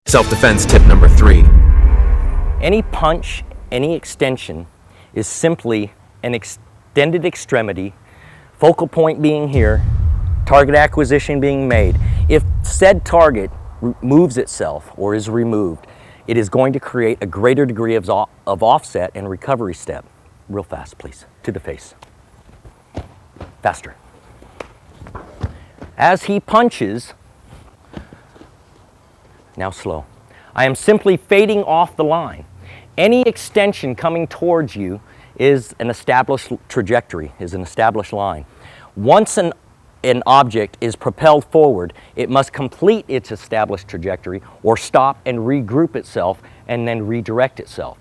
Self-defense tip number 3. Any punch, any extension is simply an extended extremity, focal point being here, target acquisition being made. If said target moves itself or is removed, it is going to create a greater degree of offset and recovery step. Real fast, please, to the face. Faster. As he punches, now slow. I am simply fading off the line. Any extension coming towards you is an established trajectory, is an established line. Once an object is propelled forward, it must complete its established trajectory or stop and regroup itself and then redirect itself.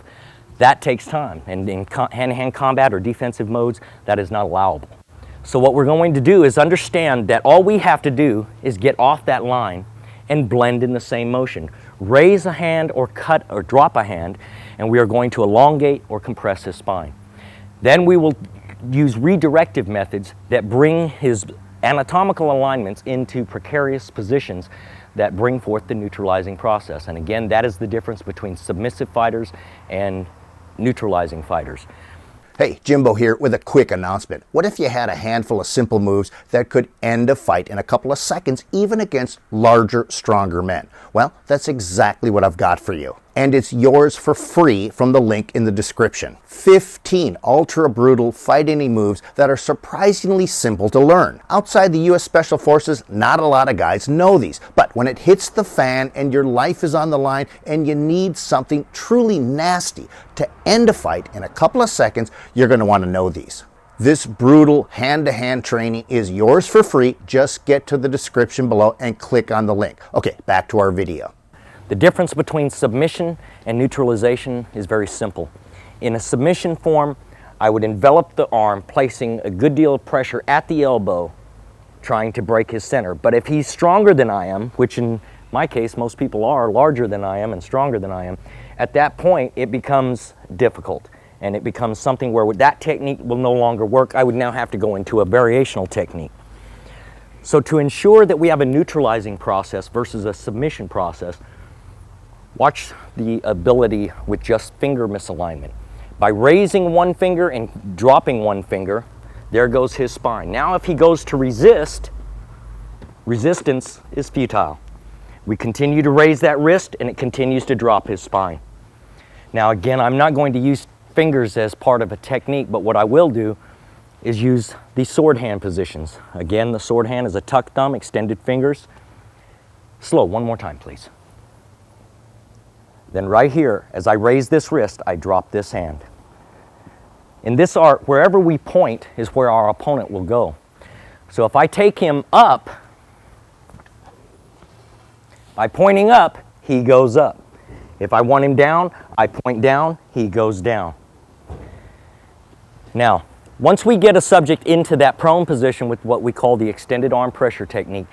That takes time, and in hand-to-hand combat or defensive modes, that is not allowable. So what we're going to do is understand that all we have to do is get off that line and blend in the same motion. Raise a hand or cut or drop a hand, and we are going to elongate or compress his spine. Then we will use redirective methods that bring his anatomical alignments into precarious positions that bring forth the neutralizing process. And again, that is the difference between submissive fighters and neutralizing fighters. Hey, Jimbo here with a quick announcement. What if you had a handful of simple moves that could end a fight in a couple of seconds, even against larger, stronger men? Well, that's exactly what I've got for you. And it's yours for free from the link in the description. 15 ultra brutal fight-any moves that are surprisingly simple to learn. Outside the U.S. Special Forces, not a lot of guys know these. But when it hits the fan and your life is on the line and you need something truly nasty to end a fight in a couple of seconds, you're going to want to know these. This brutal hand-to-hand training is yours for free. Just get to the description below and click on the link. Okay, back to our video. The difference between submission and neutralization is very simple. In a submission form, I would envelop the arm, placing a good deal of pressure at the elbow, trying to break his center. But if he's stronger than I am, which in my case most people are larger than I am and stronger than I am, at that point it becomes difficult. And it becomes something where that technique will no longer work. I would now have to go into a variational technique. So to ensure that we have a neutralizing process versus a submission process, watch the ability with just finger misalignment. By raising one finger and dropping one finger, there goes his spine. Now if he goes to resist, resistance is futile. We continue to raise that wrist and it continues to drop his spine. Now again, I'm not going to use fingers as part of a technique, but what I will do is use the sword hand positions. Again, the sword hand is a tucked thumb, extended fingers. Slow, one more time, please. Then right here, as I raise this wrist, I drop this hand. In this art, wherever we point is where our opponent will go. So if I take him up, by pointing up, he goes up. If I want him down, I point down, he goes down. Now, once we get a subject into that prone position with what we call the extended arm pressure technique,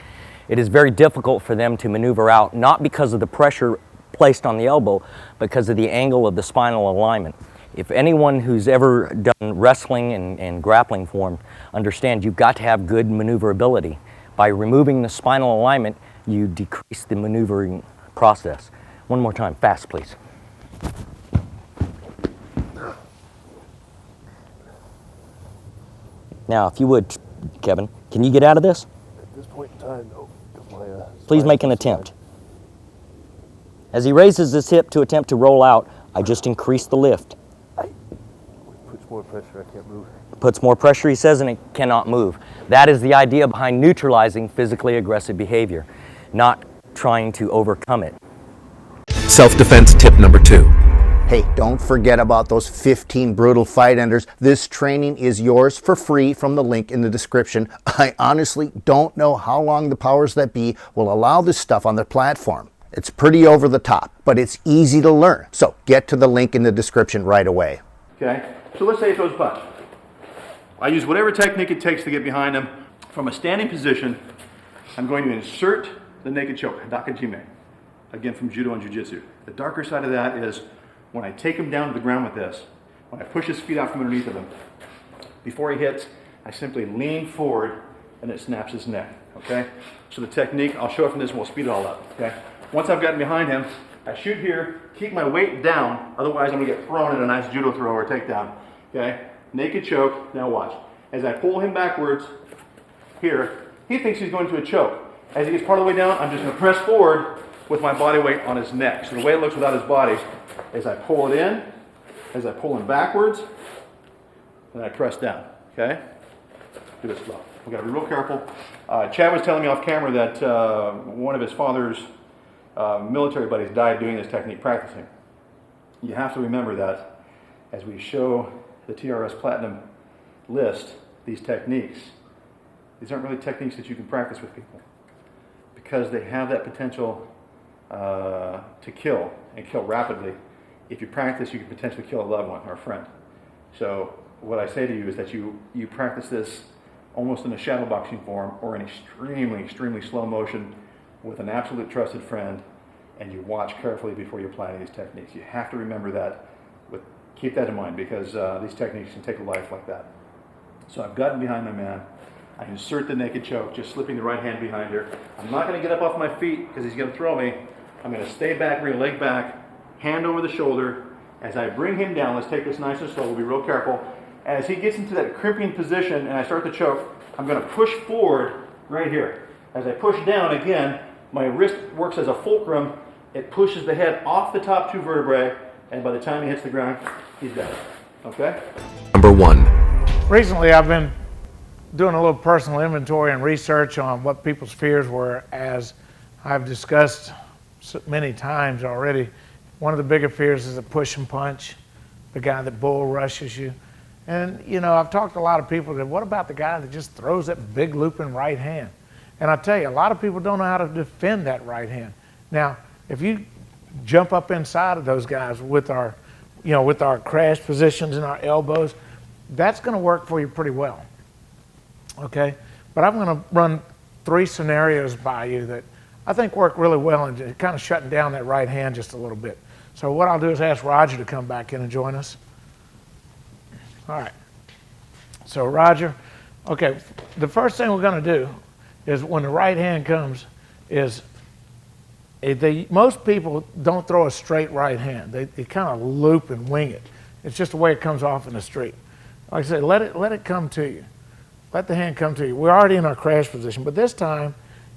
it is very difficult for them to maneuver out, not because of the pressure placed on the elbow, because of the angle of the spinal alignment. If anyone who's ever done wrestling and grappling form understands, you've got to have good maneuverability. By removing the spinal alignment, you decrease the maneuvering process. One more time, fast please. Now, if you would, Kevin, can you get out of this? At this point in time, no. Please make an attempt. As he raises his hip to attempt to roll out, I just increase the lift. Puts more pressure, I can't move. Puts more pressure, he says, and it cannot move. That is the idea behind neutralizing physically aggressive behavior, not trying to overcome it. Self-defense tip number 2. Hey, don't forget about those 15 brutal fight enders. This training is yours for free from the link in the description. I honestly don't know how long the powers that be will allow this stuff on their platform. It's pretty over the top, but it's easy to learn. So get to the link in the description right away. Okay, so let's say he throws a punch. I use whatever technique it takes to get behind him. From a standing position, I'm going to insert the naked choke, Dakajime, again from Judo and Jiu-Jitsu. The darker side of that is when I take him down to the ground with this, when I push his feet out from underneath of him, before he hits, I simply lean forward and it snaps his neck, okay? So the technique, I'll show it from this and we'll speed it all up, okay? Once I've gotten behind him, I shoot here, keep my weight down, otherwise I'm going to get thrown in a nice judo throw or takedown. Okay? Naked choke. Now watch. As I pull him backwards, here, he thinks he's going to a choke. As he gets part of the way down, I'm just going to press forward with my body weight on his neck. So the way it looks without his body, as I pull it in, as I pull him backwards, and I press down. Okay? Do this slow. We've got to be real careful. Chad was telling me off camera that one of his father's military buddies died doing this technique, practicing. You have to remember that as we show the TRS Platinum list, these techniques, these aren't really techniques that you can practice with people because they have that potential to kill and kill rapidly. If you practice, you can potentially kill a loved one or a friend. So what I say to you is that you practice this almost in a shadow boxing form or in extremely slow motion with an absolute trusted friend, and you watch carefully before you apply these techniques. You have to remember that. Keep that in mind because these techniques can take a life like that. So I've gotten behind my man. I insert the naked choke, just slipping the right hand behind her. I'm not going to get up off my feet because he's going to throw me. I'm going to stay back, bring a leg back, hand over the shoulder. As I bring him down, let's take this nice and slow. We'll be real careful. As he gets into that crimping position and I start to choke, I'm going to push forward right here. As I push down, again, my wrist works as a fulcrum. It pushes the head off the top two vertebrae, and by the time he hits the ground, he's dead. Okay? Number 1. Recently, I've been doing a little personal inventory and research on what people's fears were. As I've discussed many times already, one of the bigger fears is the push and punch, the guy that bull rushes you. And, you know, I've talked to a lot of people that, what about the guy that just throws that big looping right hand? And I tell you, a lot of people don't know how to defend that right hand. Now, if you jump up inside of those guys with our, with our crash positions and our elbows, that's going to work for you pretty well. Okay? But I'm going to run 3 scenarios by you that I think work really well in kind of shutting down that right hand just a little bit. So what I'll do is ask Roger to come back in and join us. All right. So Roger, okay, the first thing we're going to do is when the right hand comes is most people don't throw a straight right hand. They kind of loop and wing it. It's just the way it comes off in the street. Like I said, let it come to you. Let the hand come to you. We're already in our crash position, but this time,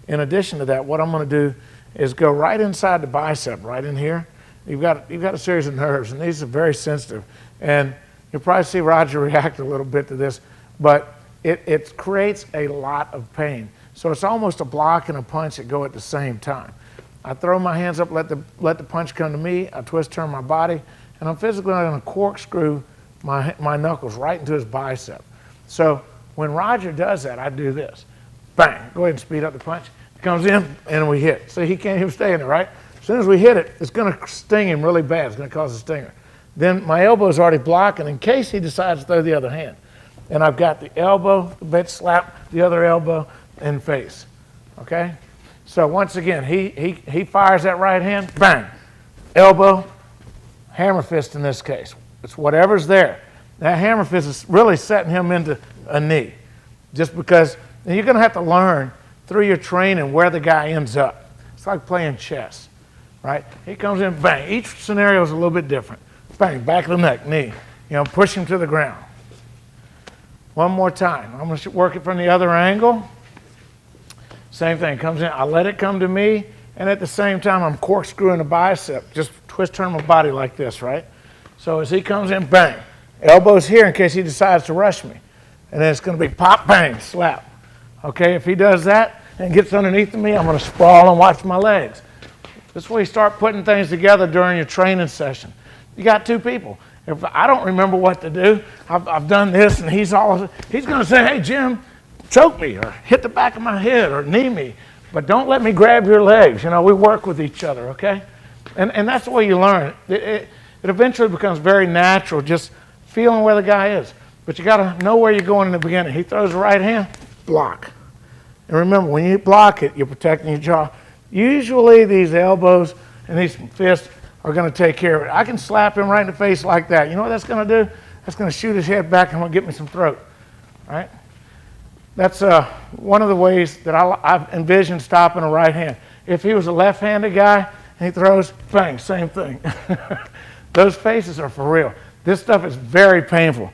in addition to that, what I'm going to do is go right inside the bicep, right in here. You've got a series of nerves, and these are very sensitive. And you'll probably see Roger react a little bit to this, but it creates a lot of pain. So it's almost a block and a punch that go at the same time. I throw my hands up, let the punch come to me, I twist, turn my body, and I'm physically going to corkscrew my knuckles right into his bicep. So when Roger does that, I do this. Bang, go ahead and speed up the punch. It comes in, and we hit. So he can't even stay in there, right? As soon as we hit it, it's going to sting him really bad. It's going to cause a stinger. Then my elbow is already blocking in case he decides to throw the other hand. And I've got the elbow, the bit slap, the other elbow, and face. Okay? So once again, he fires that right hand, bang, elbow, hammer fist in this case. It's whatever's there. That hammer fist is really setting him into a knee. Just because you're going to have to learn through your training where the guy ends up. It's like playing chess, right? He comes in, bang. Each scenario is a little bit different. Bang, back of the neck, knee. Push him to the ground. One more time. I'm going to work it from the other angle. Same thing, comes in, I let it come to me, and at the same time, I'm corkscrewing the bicep, just twist, turn my body like this, right? So as he comes in, bang, elbows here in case he decides to rush me. And then it's going to be pop, bang, slap. Okay, if he does that and gets underneath of me, I'm going to sprawl and watch my legs. This is where you start putting things together during your training session. You got 2 people. If I don't remember what to do, I've done this, and he's going to say, hey, Jim, choke me or hit the back of my head or knee me, but don't let me grab your legs. We work with each other, okay? And that's the way you learn. It eventually becomes very natural, just feeling where the guy is. But you got to know where you're going in the beginning. He throws the right hand, block. And remember, when you block it, you're protecting your jaw. Usually these elbows and these fists are going to take care of it. I can slap him right in the face like that. You know what that's going to do? That's going to shoot his head back and going to get me some throat, all right? That's one of the ways that I've envisioned stopping a right hand. If he was a left-handed guy and he throws, bang, same thing. Those faces are for real. This stuff is very painful.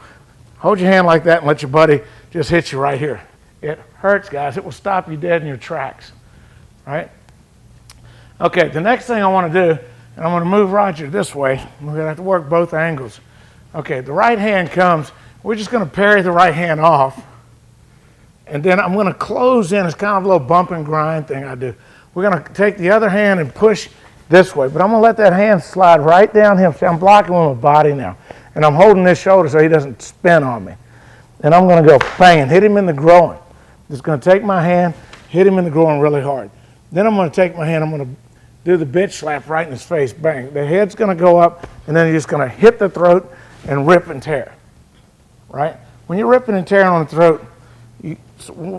Hold your hand like that and let your buddy just hit you right here. It hurts, guys. It will stop you dead in your tracks, right? Okay, the next thing I want to do, and I'm going to move Roger this way. We're going to have to work both angles. Okay, the right hand comes. We're just going to parry the right hand off. And then I'm going to close in. It's kind of a little bump and grind thing I do. We're going to take the other hand and push this way. But I'm going to let that hand slide right down him. See, I'm blocking with my body now. And I'm holding this shoulder so he doesn't spin on me. And I'm going to go bang and hit him in the groin. Just going to take my hand, hit him in the groin really hard. Then I'm going to take my hand, I'm going to do the bitch slap right in his face, bang. The head's going to go up, and then you're just going to hit the throat and rip and tear, right? When you're ripping and tearing on the throat,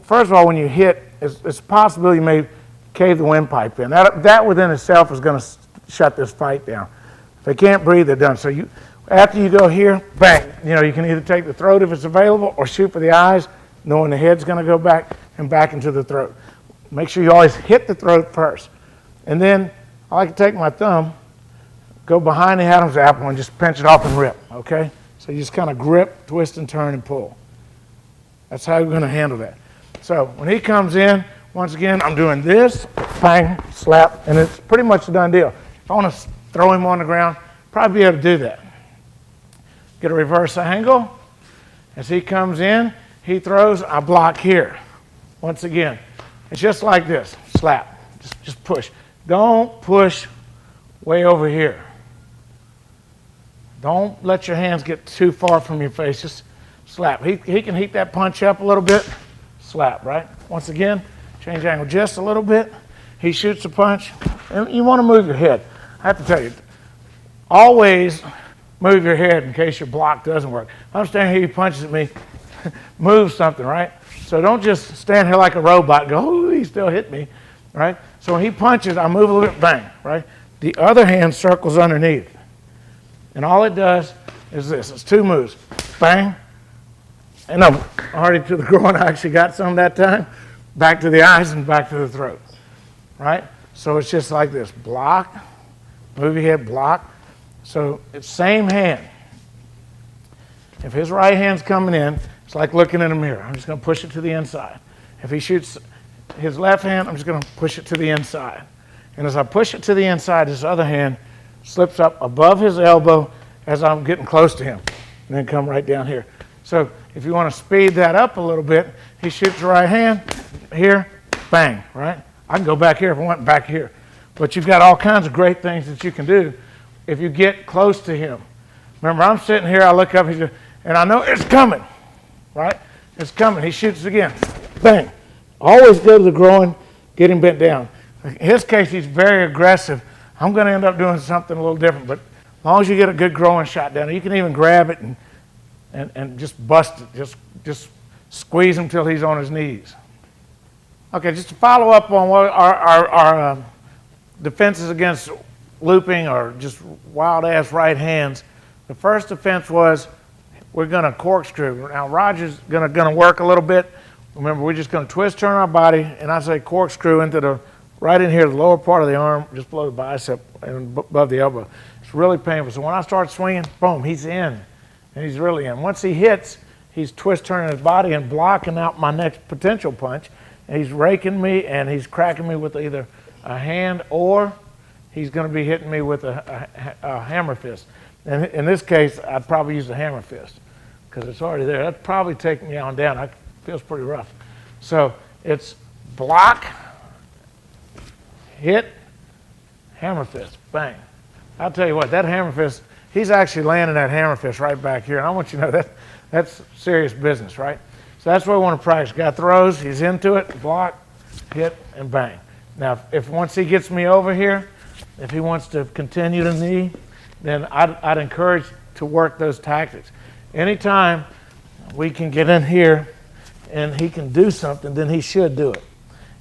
first of all, when you hit, it's possible you may cave the windpipe in. That within itself is going to shut this fight down. If they can't breathe, they're done. So after you go here, bang, you can either take the throat if it's available or shoot for the eyes, knowing the head's going to go back and back into the throat. Make sure you always hit the throat first. And then I like to take my thumb, go behind the Adam's apple, and just pinch it off and rip, okay? So you just kind of grip, twist, and turn and pull. That's how you're going to handle that. So when he comes in, once again, I'm doing this, bang, slap, and it's pretty much a done deal. If I want to throw him on the ground, probably be able to do that. Get a reverse angle. As he comes in, he throws, I block here. Once again, it's just like this, slap, just push. Don't push way over here. Don't let your hands get too far from your face, just slap. He can heat that punch up a little bit, slap, right? Once again, change angle just a little bit. He shoots a punch, and you want to move your head. I have to tell you, always move your head in case your block doesn't work. If I'm standing here, he punches at me, move something, right? So don't just stand here like a robot and go, oh, he still hit me, right? So when he punches, I move a little bit, bang, right? The other hand circles underneath. And all it does is this. It's two moves, bang, and I'm already to the groin. I actually got some that time. Back to the eyes and back to the throat, right? So it's just like this, block, move your head, block. So it's same hand. If his right hand's coming in, it's like looking in a mirror. I'm just going to push it to the inside. If he shoots his left hand, I'm just going to push it to the inside. And as I push it to the inside, his other hand slips up above his elbow as I'm getting close to him, and then come right down here. So if you want to speed that up a little bit, he shoots the right hand here, bang, right? I can go back here if I want back here. But you've got all kinds of great things that you can do if you get close to him. Remember, I'm sitting here, I look up, and I know it's coming, right? It's coming. He shoots again, bang. Always go to the groin, get him bent down. In his case, he's very aggressive. I'm going to end up doing something a little different, but as long as you get a good groin shot down, you can even grab it and just bust it, just squeeze him till he's on his knees. Okay, just to follow up on what our defenses against looping or just wild-ass right hands, the first defense was we're going to corkscrew. Now, Roger's going to work a little bit. Remember, we're just going to twist, turn our body, and I say corkscrew into the right in here, the lower part of the arm, just below the bicep and above the elbow. It's really painful. So when I start swinging, boom, he's in, and he's really in. Once he hits, he's twist turning his body and blocking out my next potential punch. And he's raking me, and he's cracking me with either a hand or he's going to be hitting me with a hammer fist. And in this case, I'd probably use the hammer fist because it's already there. That'd probably take me on down. It feels pretty rough. So it's block, hit, hammer fist, bang. I'll tell you what, that hammer fist, he's actually landing that hammer fist right back here. And I want you to know that's serious business, right? So that's what we want to practice. Guy throws, he's into it, block, hit, and bang. Now, if once he gets me over here, if he wants to continue to knee, then I'd encourage to work those tactics. Anytime we can get in here and he can do something, then he should do it.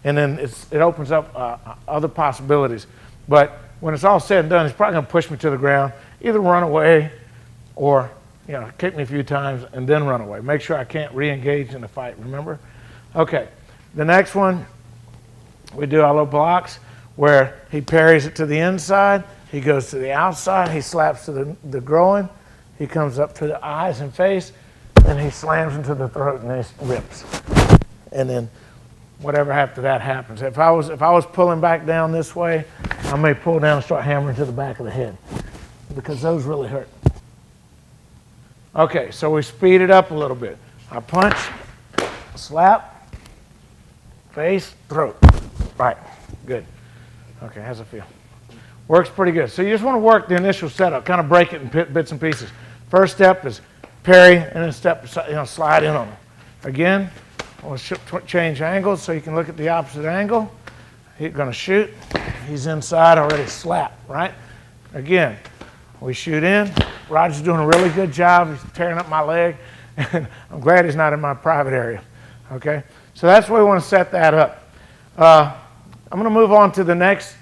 And then it opens up other possibilities. But when it's all said and done, he's probably going to push me to the ground, either run away or kick me a few times and then run away. Make sure I can't re-engage in the fight, remember? Okay, the next one, we do our little blocks. where he parries it to the inside, he goes to the outside, he slaps to the groin, he comes up to the eyes and face, and he slams into the throat and then rips. And then whatever after that happens. If I was pulling back down this way, I may pull down and start hammering to the back of the head because those really hurt. Okay, so we speed it up a little bit. I punch, slap, face, throat. Right, good. Okay, how's it feel? Works pretty good. So you just want to work the initial setup, kind of break it in bits and pieces. First step is parry, and then slide in on them. Again, we'll change angles so you can look at the opposite angle. He's going to shoot. He's inside already, slap, right? Again, we shoot in. Roger's doing a really good job. He's tearing up my leg. And I'm glad he's not in my private area, okay? So that's where we want to set that up. I'm going to move on to the next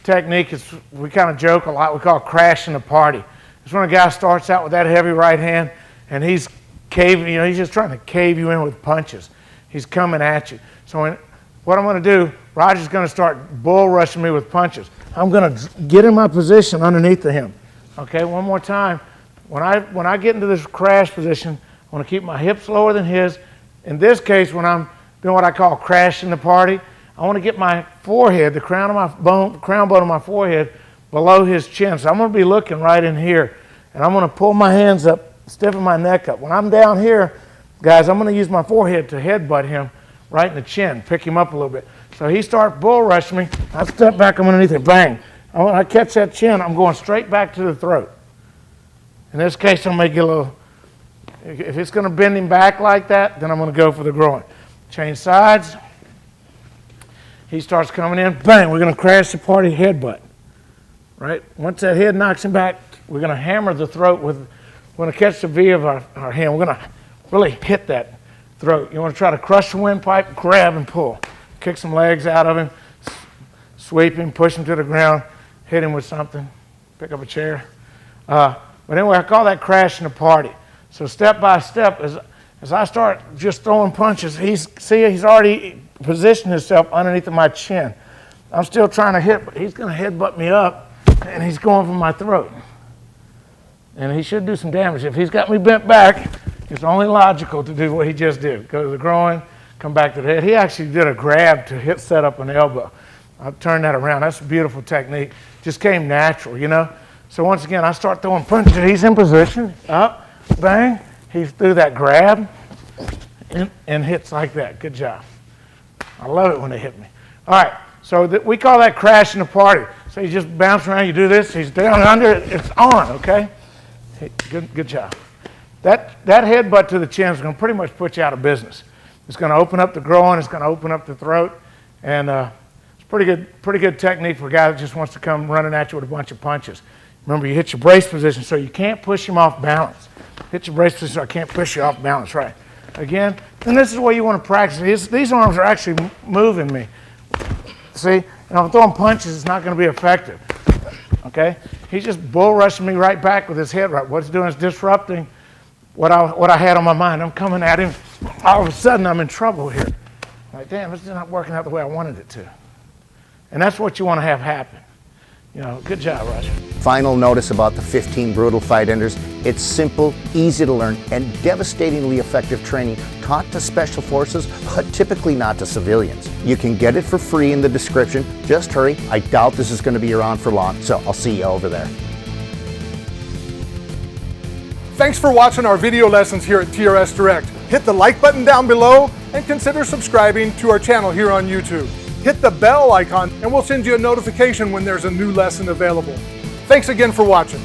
technique. We kind of joke a lot. We call it crashing the party. It's when a guy starts out with that heavy right hand, and he's caving, he's just trying to cave you in with punches. He's coming at you. So what I'm going to do, Roger's going to start bull rushing me with punches. I'm going to get in my position underneath of him. Okay, one more time. When I get into this crash position, I want to keep my hips lower than his. In this case, when I'm doing what I call crashing the party, I want to get my forehead, the crown bone of my forehead, below his chin. So I'm going to be looking right in here, and I'm going to pull my hands up, stiffen my neck up. When I'm down here, guys, I'm going to use my forehead to headbutt him right in the chin, pick him up a little bit. So he starts bull rushing me. I step back, I'm underneath it, bang. When I catch that chin, I'm going straight back to the throat. In this case, I'm going to get a little, if it's going to bend him back like that, then I'm going to go for the groin. Change sides. He starts coming in, bang, we're going to crash the party headbutt. Right? Once that head knocks him back, we're going to hammer the throat with, we're going to catch the V of our hand. We're going to really hit that throat. You want to try to crush the windpipe, grab and pull. Kick some legs out of him, sweep him, push him to the ground, hit him with something, pick up a chair. But anyway, I call that crashing the party. So step by step, as I start just throwing punches, he's already positioned himself underneath of my chin. I'm still trying to hit, but he's going to headbutt me up, and he's going for my throat. And he should do some damage. If he's got me bent back, it's only logical to do what he just did. Go to the groin, come back to the head. He actually did a grab to set up an elbow. I've turned that around. That's a beautiful technique. Just came natural, So once again, I start throwing punches. He's in position, up, bang. He threw that grab and hits like that. Good job. I love it when they hit me. All right, so we call that crashing the party. So you just bounce around, you do this, he's down under, it's on, okay? Good job. That headbutt to the chin is going to pretty much put you out of business. It's going to open up the groin, it's going to open up the throat, and it's pretty good technique for a guy that just wants to come running at you with a bunch of punches. Remember, you hit your brace position so you can't push him off balance. Hit your brace position so I can't push you off balance, right? Again, and this is where you want to practice. These arms are actually moving me. See, and if I'm throwing punches, it's not going to be effective. Okay? He's just bull rushing me right back with his head right. What it's doing is disrupting what I had on my mind. I'm coming at him. All of a sudden, I'm in trouble here. Like, damn, this is not working out the way I wanted it to. And that's what you want to have happen. Good job, Roger. Final notice about the 15 brutal fight enders. It's simple, easy to learn, and devastatingly effective training taught to special forces, but typically not to civilians. You can get it for free in the description. Just hurry. I doubt this is going to be around for long, so I'll see you over there. Thanks for watching our video lessons here at TRS Direct. Hit the like button down below and consider subscribing to our channel here on YouTube. Hit the bell icon and we'll send you a notification when there's a new lesson available. Thanks again for watching.